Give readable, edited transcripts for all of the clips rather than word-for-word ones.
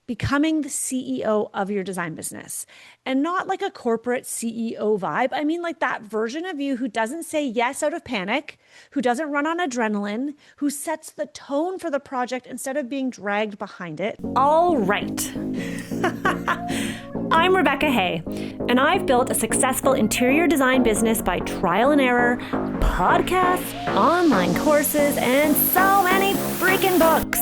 becoming the CEO of your design business. And not like a corporate CEO vibe. I mean, like that version of you who doesn't say yes out of panic, who doesn't run on adrenaline, who sets the tone for the project instead of being dragged behind it. All right. I'm Rebecca Hay, and I've built a successful interior design business by trial and error, podcasts, online courses, and so many freaking books.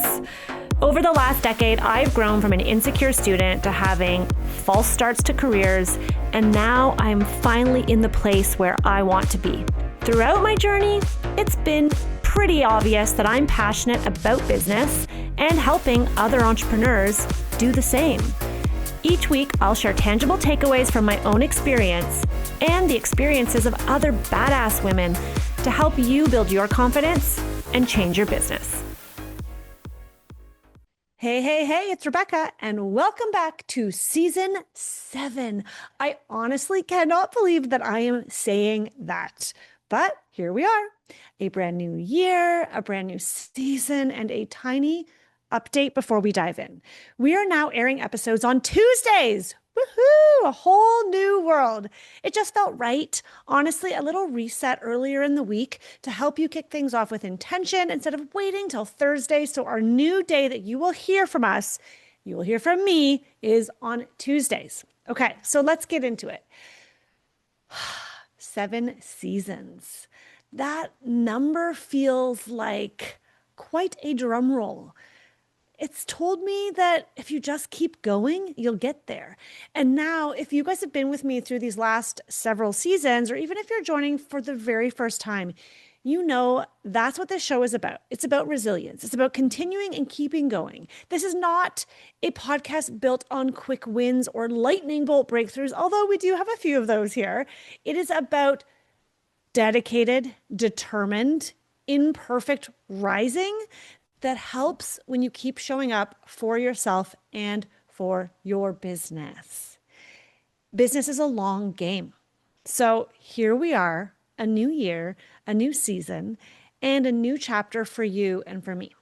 Over the last decade, I've grown from an insecure student to having false starts to careers, and now I'm finally in the place where I want to be. Throughout my journey, it's been pretty obvious that I'm passionate about business and helping other entrepreneurs do the same. Each week, I'll share tangible takeaways from my own experience and the experiences of other badass women to help you build your confidence and change your business. Hey, it's Rebecca, and welcome back to season 7. I honestly cannot believe that I am saying that, but here we are. A brand new year, a brand new season, and a tiny update before we dive in. We are now airing episodes on Tuesdays. Woohoo! A whole new world. It just felt right. Honestly, a little reset earlier in the week to help you kick things off with intention instead of waiting till Thursday. So our new day that you will hear from us, you will hear from me, is on Tuesdays. Okay, so let's get into it. 7 seasons. That number feels like quite a drum roll. It's told me that if you just keep going, you'll get there. And now, if you guys have been with me through these last several seasons, or even if you're joining for the very first time, you know that's what this show is about. It's about resilience. It's about continuing and keeping going. This is not a podcast built on quick wins or lightning bolt breakthroughs, although we do have a few of those here. It is about dedicated, determined, imperfect rising that helps when you keep showing up for yourself and for your business. Business is a long game. So here we are, a new year, a new season, and a new chapter for you and for me.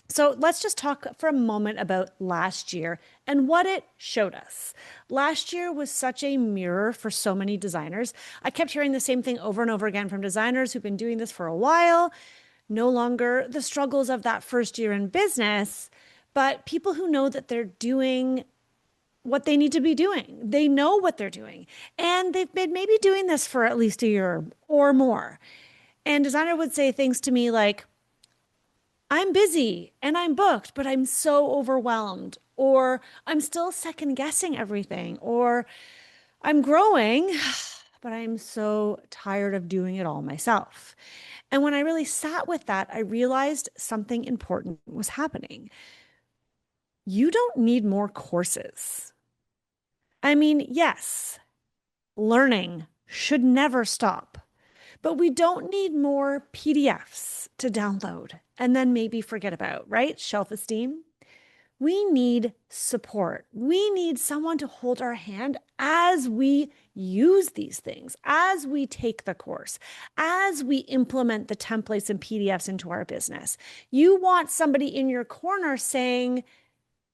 So let's just talk for a moment about last year and what it showed us. Last year was such a mirror for so many designers. I kept hearing the same thing over and over again from designers who've been doing this for a while. No longer the struggles of that first year in business, but people who know that they're doing what they need to be doing. They know what they're doing. And they've been maybe doing this for at least a year or more. And designer would say things to me like, I'm busy and I'm booked, but I'm so overwhelmed. Or I'm still second guessing everything. Or I'm growing, but I'm so tired of doing it all myself. And when I really sat with that, I realized something important was happening. You don't need more courses. I mean, yes, learning should never stop, but we don't need more PDFs to download and then maybe forget about, right? Self esteem. We need support. We need someone to hold our hand as we use these things, as we take the course, as we implement the templates and PDFs into our business. You want somebody in your corner saying,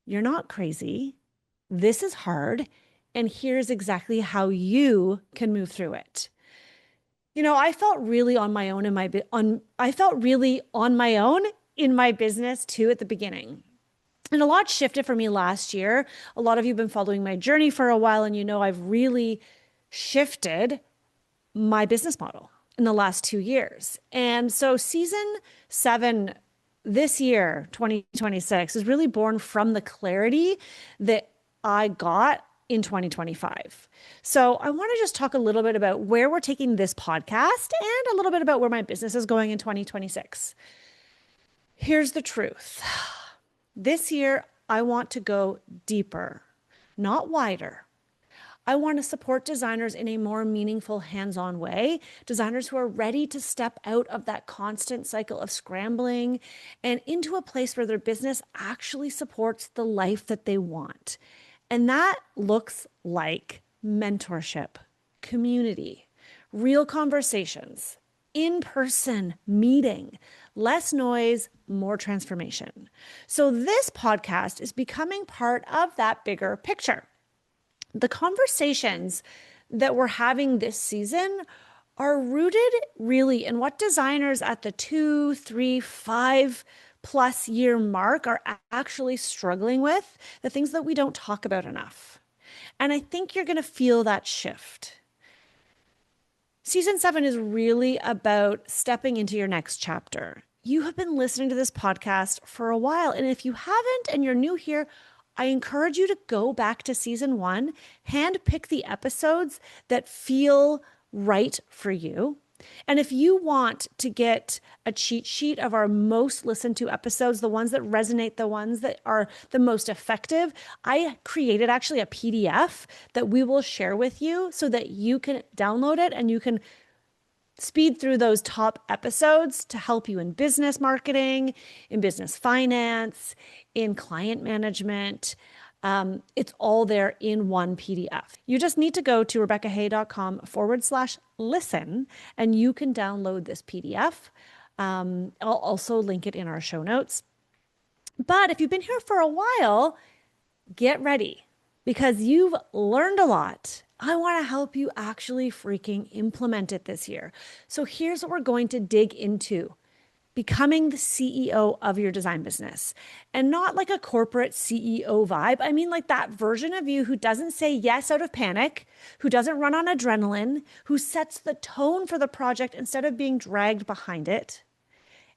you're not crazy. This is hard. And here's exactly how you can move through it. You know, I felt really on my own in my business too at the beginning. And a lot shifted for me last year. A lot of you have been following my journey for a while, and you know I've really shifted my business model in the last 2 years. And so season 7 this year, 2026, is really born from the clarity that I got in 2025. So I want to just talk a little bit about where we're taking this podcast and a little bit about where my business is going in 2026. Here's the truth. This year, I want to go deeper, not wider. I want to support designers in a more meaningful, hands-on way, designers who are ready to step out of that constant cycle of scrambling and into a place where their business actually supports the life that they want. And that looks like mentorship, community, real conversations, in-person meeting, Less noise, more transformation. So this podcast is becoming part of that bigger picture. The conversations that we're having this season are rooted really in what designers at the 2, 3, 5+ year mark are actually struggling with, the things that we don't talk about enough. And I think you're going to feel that shift. Season 7 is really about stepping into your next chapter. You have been listening to this podcast for a while, and if you haven't and you're new here, I encourage you to go back to season 1, handpick the episodes that feel right for you. And if you want to get a cheat sheet of our most listened to episodes, the ones that resonate, the ones that are the most effective, I created actually a PDF that we will share with you so that you can download it and you can speed through those top episodes to help you in business marketing, in business finance, in client management. It's all there in one PDF. You just need to go to RebeccaHay.com/listen and you can download this PDF. I'll also link it in our show notes. But if you've been here for a while, get ready because you've learned a lot. I want to help you actually freaking implement it this year. So here's what we're going to dig into: becoming the CEO of your design business. And not like a corporate CEO vibe. I mean, like that version of you who doesn't say yes out of panic, who doesn't run on adrenaline, who sets the tone for the project instead of being dragged behind it.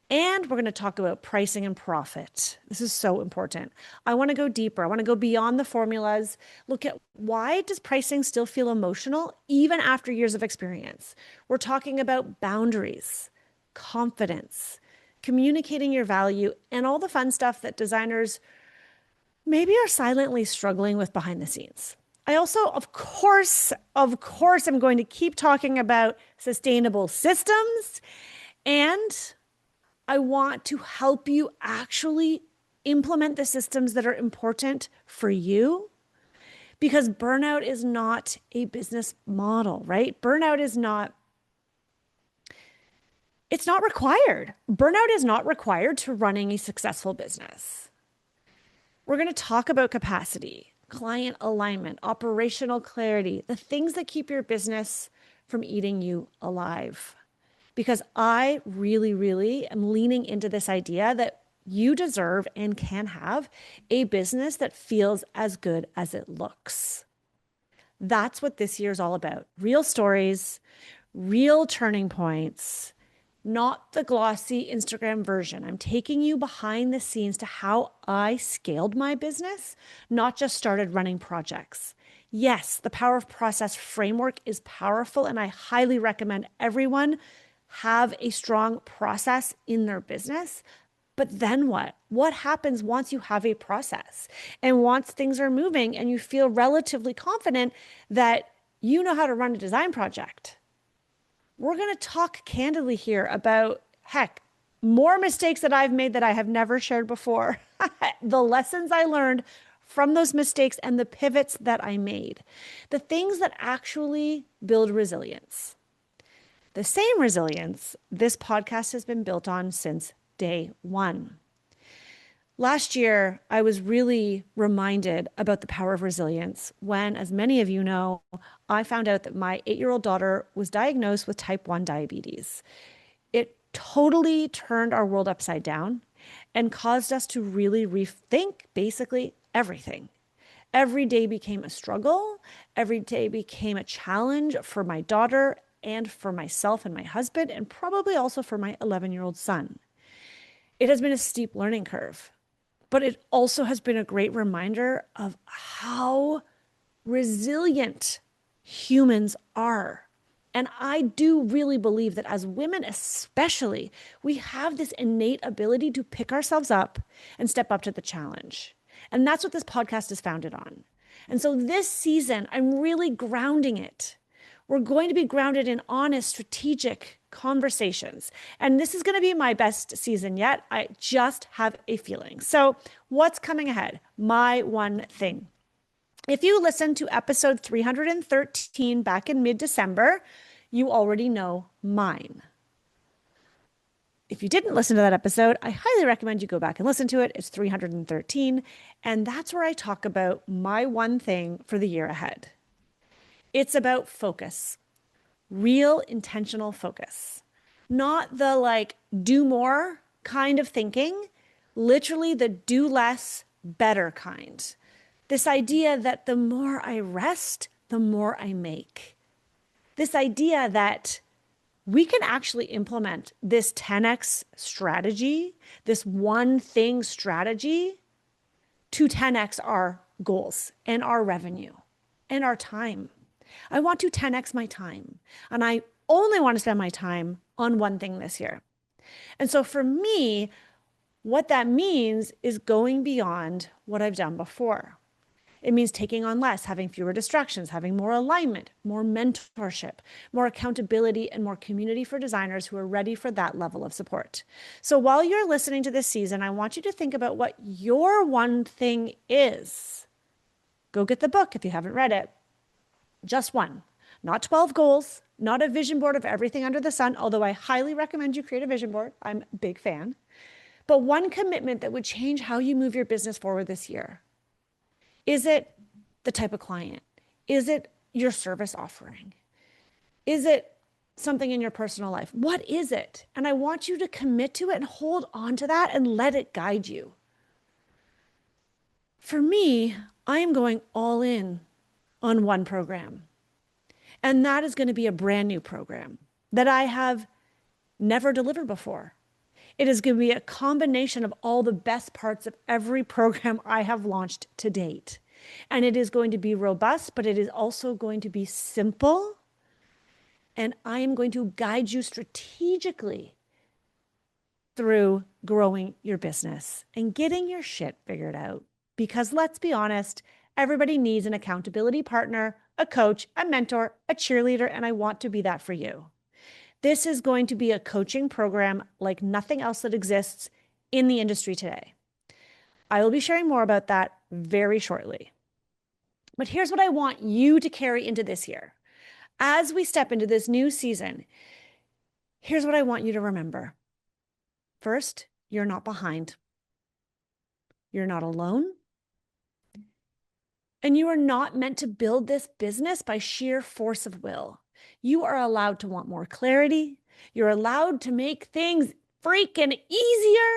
And we're going to talk about pricing and profit. This is so important. I want to go deeper. I want to go beyond the formulas. Look at why does pricing still feel emotional even after years of experience? We're talking about boundaries, confidence, communicating your value, and all the fun stuff that designers maybe are silently struggling with behind the scenes. I also, of course, I'm going to keep talking about sustainable systems, and I want to help you actually implement the systems that are important for you, because burnout is not a business model, right? It's not required. Burnout is not required to running a successful business. We're going to talk about capacity, client alignment, operational clarity, the things that keep your business from eating you alive. Because I really, really am leaning into this idea that you deserve and can have a business that feels as good as it looks. That's what this year is all about. Real stories, real turning points, not the glossy Instagram version. I'm taking you behind the scenes to how I scaled my business, not just started running projects. Yes, the Power of Process framework is powerful, and I highly recommend everyone have a strong process in their business. But then what? What happens once you have a process and once things are moving and you feel relatively confident that you know how to run a design project? We're going to talk candidly here about, heck, more mistakes that I've made that I have never shared before, the lessons I learned from those mistakes and the pivots that I made, the things that actually build resilience. The same resilience this podcast has been built on since day one. Last year, I was really reminded about the power of resilience when, as many of you know, I found out that my 8-year-old daughter was diagnosed with type 1 diabetes. It totally turned our world upside down and caused us to really rethink basically everything. Every day became a struggle. Every day became a challenge for my daughter and for myself and my husband, and probably also for my 11-year-old son. It has been a steep learning curve, but it also has been a great reminder of how resilient humans are. And I do really believe that as women, especially, we have this innate ability to pick ourselves up and step up to the challenge. And that's what this podcast is founded on. And so this season, I'm really grounding it. We're going to be grounded in honest, strategic conversations. And this is going to be my best season yet. I just have a feeling. So what's coming ahead? My one thing. If you listened to episode 313 back in mid-December, you already know mine. If you didn't listen to that episode, I highly recommend you go back and listen to it. It's 313. And that's where I talk about my one thing for the year ahead. It's about focus, real intentional focus, not the like do more kind of thinking, literally the do less, better kind. This idea that the more I rest, the more I make. This idea that we can actually implement this 10x strategy, this one thing strategy to 10x our goals and our revenue and our time. I want to 10x my time, and I only want to spend my time on one thing this year. And so for me, what that means is going beyond what I've done before. It means taking on less, having fewer distractions, having more alignment, more mentorship, more accountability, and more community for designers who are ready for that level of support. So while you're listening to this season, I want you to think about what your one thing is. Go get the book if you haven't read it. Just one, not 12 goals, not a vision board of everything under the sun, although I highly recommend you create a vision board. I'm a big fan. But one commitment that would change how you move your business forward this year. Is it the type of client? Is it your service offering? Is it something in your personal life? What is it? And I want you to commit to it and hold on to that and let it guide you. For me, I am going all in on one program. And that is going to be a brand new program that I have never delivered before. It is going to be a combination of all the best parts of every program I have launched to date. And it is going to be robust, but it is also going to be simple. And I am going to guide you strategically through growing your business and getting your shit figured out. Because let's be honest, everybody needs an accountability partner, a coach, a mentor, a cheerleader, and I want to be that for you. This is going to be a coaching program like nothing else that exists in the industry today. I will be sharing more about that very shortly. But here's what I want you to carry into this year. As we step into this new season, here's what I want you to remember. First, you're not behind. You're not alone. And you are not meant to build this business by sheer force of will. You are allowed to want more clarity. You're allowed to make things freaking easier.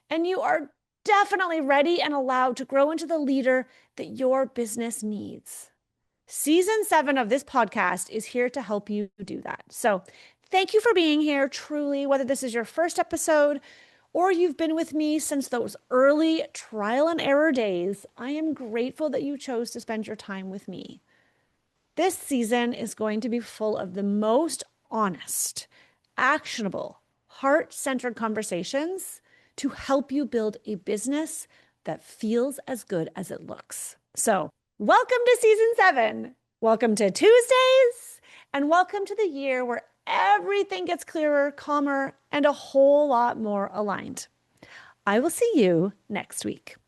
And you are definitely ready and allowed to grow into the leader that your business needs. Season 7 of this podcast is here to help you do that. So thank you for being here, truly, whether this is your first episode or you've been with me since those early trial and error days. I am grateful that you chose to spend your time with me. This season is going to be full of the most honest, actionable, heart-centered conversations to help you build a business that feels as good as it looks. So, welcome to season 7. Welcome to Tuesdays, and welcome to the year where everything gets clearer, calmer, and a whole lot more aligned. I will see you next week.